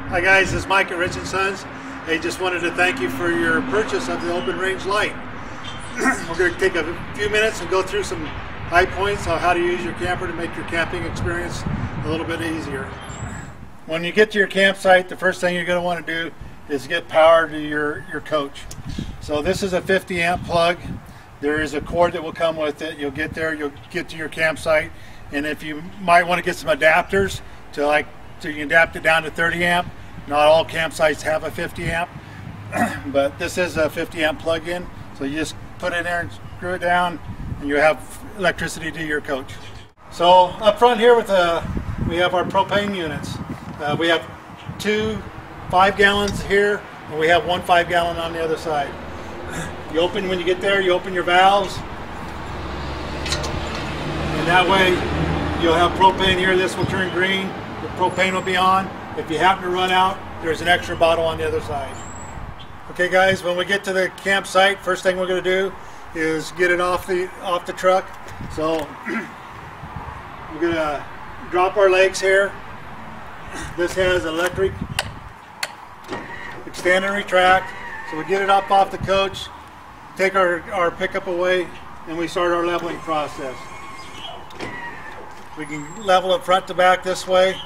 Hi guys, this is Mike at Rich & Sons. Hey, just wanted to thank you for your purchase of the open range light. We're going to take a few minutes and go through some high points on how to use your camper to make your camping experience a little bit easier. When you get to your campsite, the first thing you're going to want to do is get power to your coach. So this is a 50 amp plug. There is a cord that will come with it. You'll get there, you'll get to your campsite, and if you might want to get some adapters so you can adapt it down to 30 amp. Not all campsites have a 50 amp, but this is a 50 amp plug-in. So you just put it in there and screw it down, and you have electricity to your coach. So up front here we have our propane units. We have two 5 gallons here, and we have one 5 gallon on the other side. When you get there, you open your valves, and that way you'll have propane here. This will turn green, the propane will be on. If you happen to run out, there's an extra bottle on the other side. Okay guys, when we get to the campsite, first thing we're going to do is get it off the truck. So we're going to drop our legs here. This has electric extend and retract. So we get it up off the coach, take our pickup away, and we start our leveling process. We can level it front to back this way,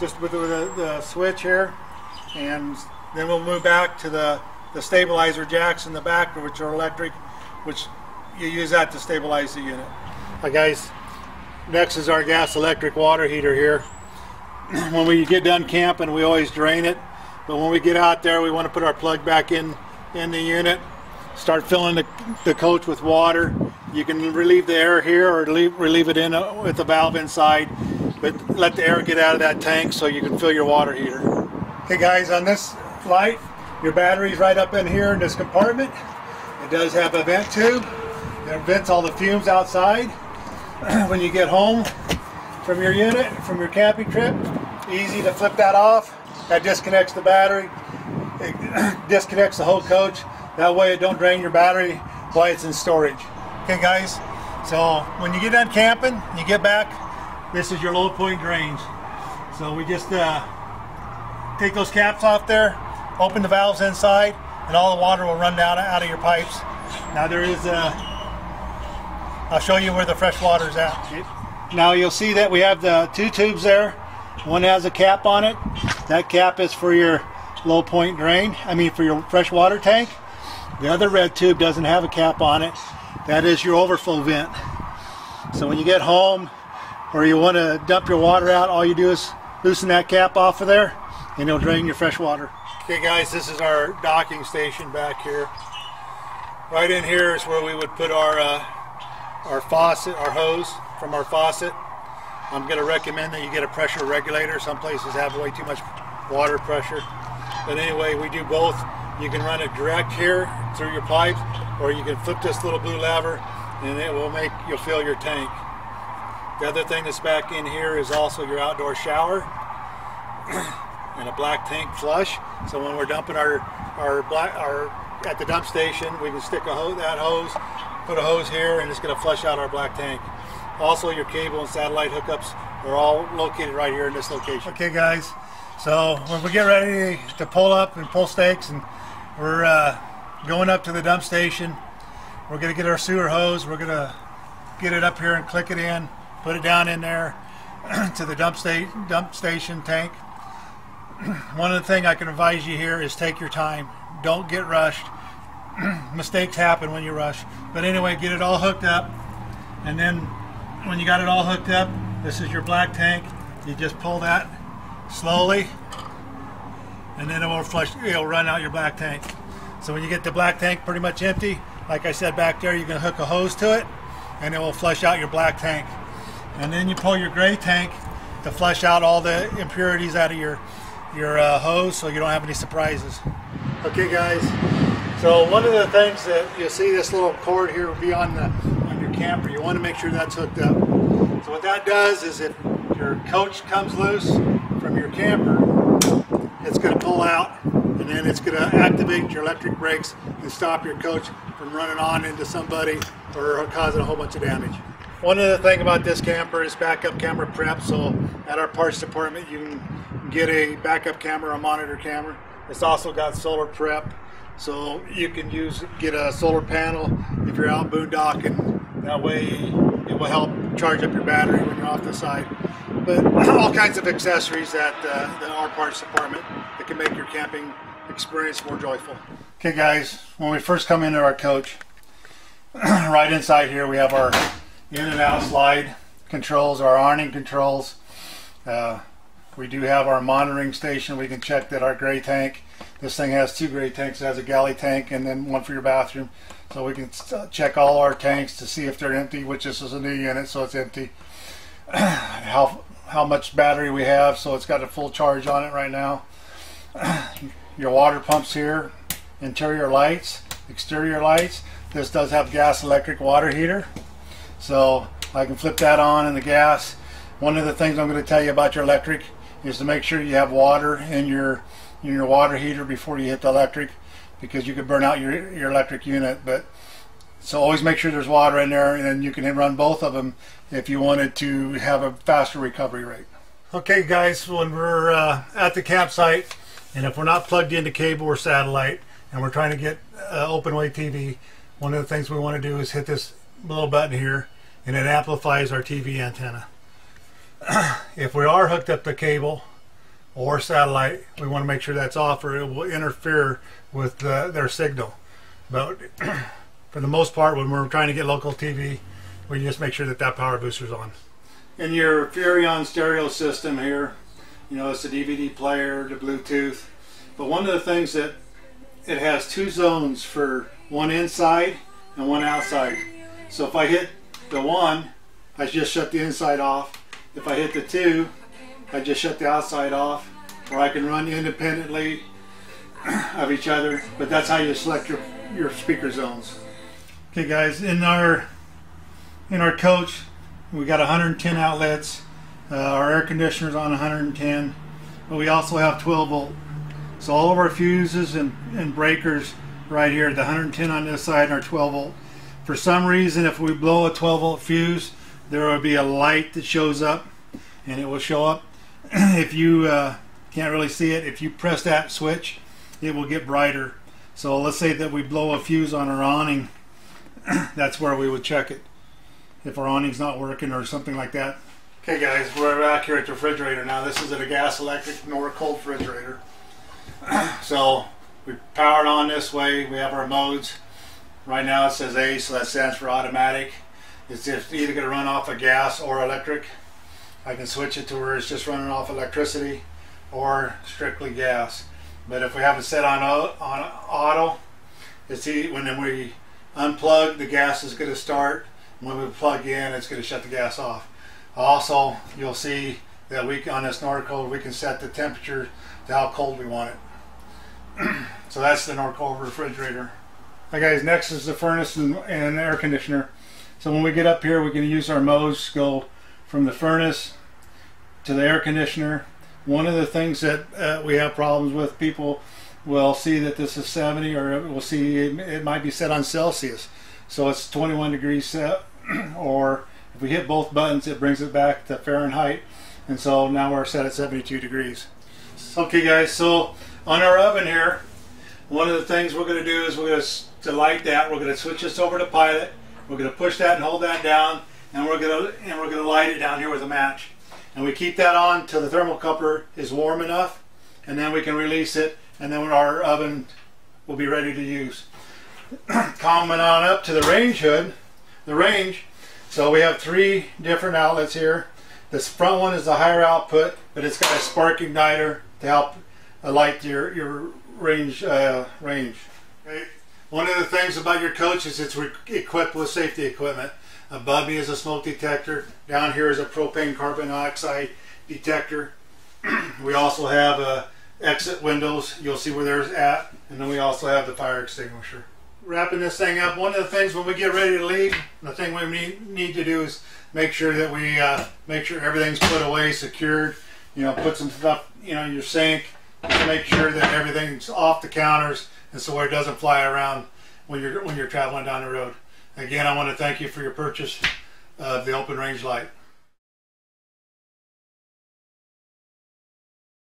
just with the switch here, and then we'll move back to the stabilizer jacks in the back, which are electric, which you use that to stabilize the unit. Hi guys, next is our gas electric water heater here. When we get done camping, we always drain it, but when we get out there, we want to put our plug back in the unit, start filling the coach with water. You can relieve the air here or relieve it in with the valve inside, but let the air get out of that tank so you can fill your water heater. Okay guys, on this light, your battery's right up in here in this compartment. It does have a vent tube that vents all the fumes outside. When you get home from your unit, from your camping trip, easy to flip that off. That disconnects the battery. It disconnects the whole coach. That way it don't drain your battery while it's in storage. Okay guys, so when you get done camping, you get back, this is your low point drains. So we just take those caps off there, open the valves inside, and all the water will run down out of your pipes. Now there is I'll show you where the fresh water is at. Now you'll see that we have the 2 tubes there. One has a cap on it. That cap is for your low point drain, for your fresh water tank. The other red tube doesn't have a cap on it. That is your overflow vent. So when you get home or you want to dump your water out, all you do is loosen that cap off of there and it'll drain your fresh water. Okay guys, this is our docking station back here. Right in here is where we would put our faucet, our hose from our faucet. I'm going to recommend that you get a pressure regulator. Some places have way too much water pressure. But anyway, we do both. You can run it direct here through your pipes, or you can flip this little blue lever and it will you'll fill your tank. The other thing that's back in here is also your outdoor shower and a black tank flush. So when we're dumping at the dump station, we can stick put a hose here, and it's going to flush out our black tank. Also, your cable and satellite hookups are all located right here in this location. Okay guys, so when we get ready to pull up and pull stakes, and we're going up to the dump station, we're going to get our sewer hose, we're going to get it up here and click it in, put it down in there to the dump station tank. One of the things I can advise you here is take your time. Don't get rushed. Mistakes happen when you rush. But anyway, get it all hooked up, and then when you got it all hooked up, this is your black tank. You just pull that slowly, and then it'll run out your black tank. So when you get the black tank pretty much empty, like I said back there, you can hook a hose to it, and it will flush out your black tank. And then you pull your gray tank to flush out all the impurities out of your hose, so you don't have any surprises. Okay guys, so one of the things that you'll see, this little cord here will be on your camper. You want to make sure that's hooked up. So what that does is, if your coach comes loose from your camper, it's going to pull out, and then it's going to activate your electric brakes and stop your coach from running on into somebody or causing a whole bunch of damage. One other thing about this camper is backup camera prep. So at our parts department, you can get a backup camera, a monitor camera. It's also got solar prep, so you can get a solar panel if you're out boondocking. That way it will help charge up your battery when you're off the side. But all kinds of accessories at our parts department that can make your camping experience more joyful. Okay guys, when we first come into our coach, right inside here we have our in and out slide controls, our awning controls. We do have our monitoring station. We can check that our gray tank, this thing has 2 gray tanks. It has a galley tank and then one for your bathroom. So we can check all our tanks to see if they're empty, which this is a new unit, so it's empty. How much battery we have, so it's got a full charge on it right now. Your water pumps here, interior lights, exterior lights. This does have gas electric water heater, so I can flip that on in the gas. One of the things I'm going to tell you about your electric is to make sure you have water in your water heater before you hit the electric, because you could burn out your electric unit. But so always make sure there's water in there, and then you can run both of them if you wanted to have a faster recovery rate. Okay guys, when we're at the campsite, and if we're not plugged into cable or satellite, and we're trying to get open-way TV, one of the things we want to do is hit this little button here, and it amplifies our TV antenna. If we are hooked up to cable or satellite, we want to make sure that's off, or it will interfere with their signal. But for the most part, when we're trying to get local TV, we just make sure that power booster's on. In your Furrion stereo system here, you know, it's the DVD player, the Bluetooth. But one of the things that it has 2 zones, for one inside and one outside. So if I hit the 1, I just shut the inside off. If I hit the 2, I just shut the outside off. Or I can run independently of each other. But that's how you select your speaker zones. Okay guys, in our coach, we got 110 outlets. Our air conditioner's on 110, but we also have 12 volt. So all of our fuses and breakers right here, the 110 on this side are 12 volt. For some reason, if we blow a 12 volt fuse, there will be a light that shows up, and it will show up. If you can't really see it, if you press that switch, it will get brighter. So let's say that we blow a fuse on our awning, that's where we would check it, if our awning's not working or something like that. Okay guys, we're back here at the refrigerator now. This is a gas electric nor cold refrigerator. So we power it on this way. We have our modes. Right now it says A, so that stands for automatic. It's either going to run off of gas or electric. I can switch it to where it's just running off electricity or strictly gas. But if we have it set on auto, it's when we unplug, the gas is going to start. When we plug in, it's going to shut the gas off. Also, you'll see that on this Norcold, we can set the temperature to how cold we want it. So that's the Norcold refrigerator. Okay guys, next is the furnace and air conditioner. So when we get up here, we can use our modes to go from the furnace to the air conditioner. One of the things that we have problems with, people will see that this is 70, or we'll see it might be set on Celsius. So it's 21 degrees set, or if we hit both buttons, it brings it back to Fahrenheit. And so now we're set at 72 degrees. Okay guys, so on our oven here, one of the things we're going to do is to light that, we're going to switch this over to pilot. We're going to push that and hold that down, and we're going to light it down here with a match. And we keep that on till the thermocouple is warm enough, and then we can release it, and then our oven will be ready to use. Coming on up to the range hood, so we have 3 different outlets here. This front one is the higher output, but it's got a spark igniter to help light your range. Okay. One of the things about your coach is it's equipped with safety equipment. Above me is a smoke detector. Down here is a propane carbon dioxide detector. We also have exit windows. You'll see where there's at, and then we also have the fire extinguisher. Wrapping this thing up, one of the things when we get ready to leave, the thing we need to do is make sure that we make sure everything's put away, secured. You know, put some stuff, you know, in your sink to make sure that everything's off the counters, and so it doesn't fly around when you're traveling down the road. Again, I want to thank you for your purchase of the open range light.